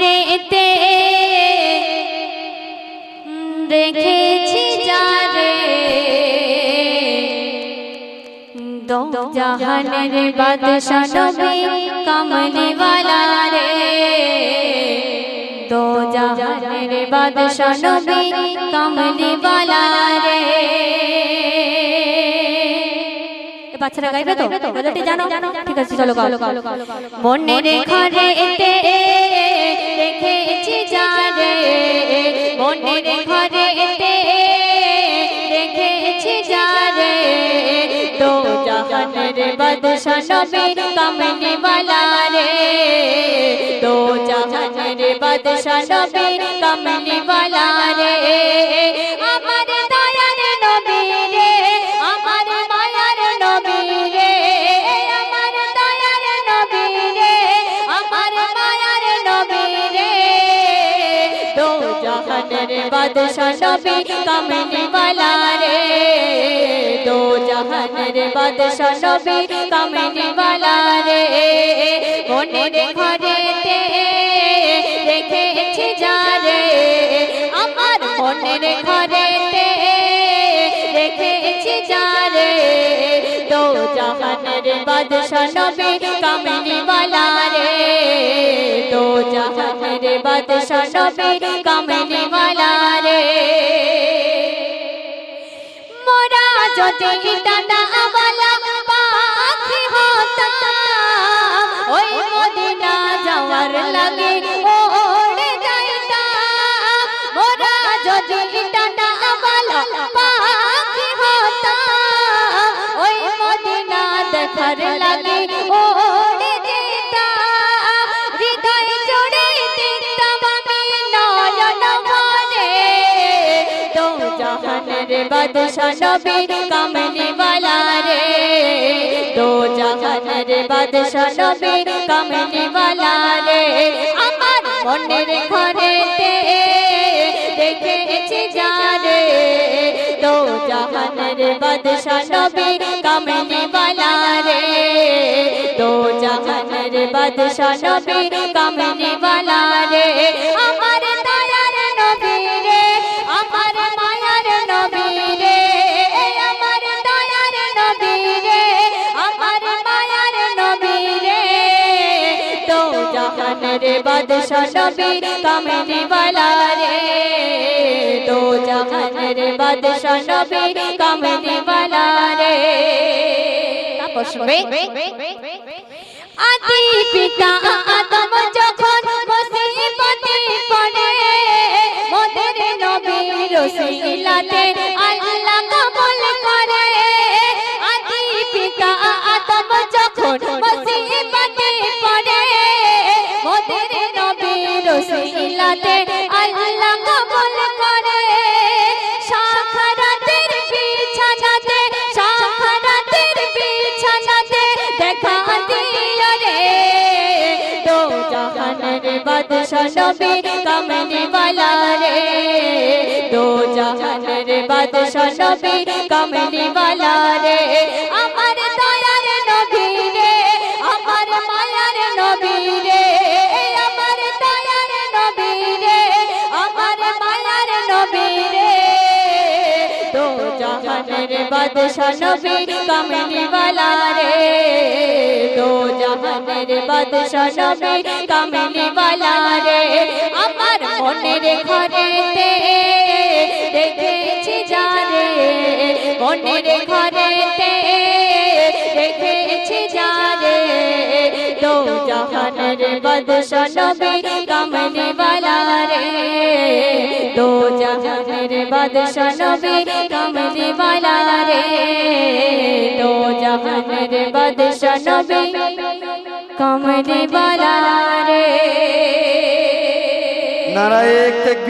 রেতে রেখেছি যারে দো জাহানের বাদশা নবী কমলি ওয়ালা রে দো জাহানের বাদশা নবী কমলি ওয়ালা রে। বাচ্চারা গাইবে তো মেলোডি জানো? ঠিক আছে চলো গাও। মনের ঘরেতে রেখেছি যারে মনের ঘরেতে রেখেছি যারে তো জাহানের বাদশা নবী কমলি ওয়ালা রে তো জাহানের বাদশা নবী কমলি ওয়ালা রে। আমার দয়ার নবী রে আমার মায়ার নবী রে আমার দয়ার নবী রে আমার মায়ার নবী রে দো জাহানের বাদশা নবী কমলি ওয়ালা রে দো জাহানের বাদশা নবী কমলি ওয়ালা রে। মনের ঘরেতে রেখেছি যারে আমার মনের ঘরেতে রেখেছি যারে দো জাহানের বাদশা নবী কমলি ওয়ালা রে দো জাহানের বাদশা নবী কমলি ওয়ালা রে। মোরা যদি টানা ওয়ালা পাখি হতাম ওই মদিনা যাওয়ার লাগে ওড়ে যাইতাম। মোরা যদি টানা ওয়ালা পাখি হতাম ওই মদিনা দেখার লাগে ওড়ে যেতাম। হৃদয় জুড়ে দেখতাম আমি নয়ন ভরে দো জাহানের বাদশা নবী কমলি ওয়ালা রে দো জাহানের বাদশা নবী কমলি ওয়ালা রে। আমার মনের ঘরেতে রেখেছি যারে দো জাহানের বাদশা নবী কমলি ওয়ালা রে দো জাহানের বাদশা নবী কমলি ওয়ালা রে। আমার দয়ার নবী রে আমার মায়ার নবী রে আমার দয়ার নবী রে আমার মায়ার নবী রে দো জাহানের বাদশা নবী কমলি ওয়ালা রে দো জাহানের বাদশা নবী কমলি ওয়ালা রে। তারপর শুনবে আদি পিতা আদম যখন মুসিবতে পড়ে মোদের নবীর ওসিলাতে আল্লাহ কবুল করে। আদি পিতা আদম যখন মুসিবতে পড়ে মোদের নবীর ওসিলাতে আল্লাহ কবুল করে। সাখারাতের বিছানাতে সাখারাতের বিছানাতে দেখা দিও রে দো জাহানের বাদশা নবী কমলি ওয়ালা রে দো জাহানের বাদশা নবী কমলি ওয়ালা রে। আমার দয়ার নবী রে আমার মায়ার নবী রে আমার দয়ার নবী রে আমার মায়ার নবী রে দো জাহানের বাদশা নবী কমলি ওয়ালা রে দো জাহানের বাদশা নবী কমলি ওয়ালা রে। আমার মনের ঘরেতে রেখেছি যারে মনের ঘরেতে রেখেছি যারে দো জাহানের বাদশা নবী কমলি ওয়ালা রে দো জাহানের বাদশা নবী কমলি ওয়ালা রে দো জাহানের বাদশা নবী কমলি ওয়ালা রে। নারায়ে তাকবীর।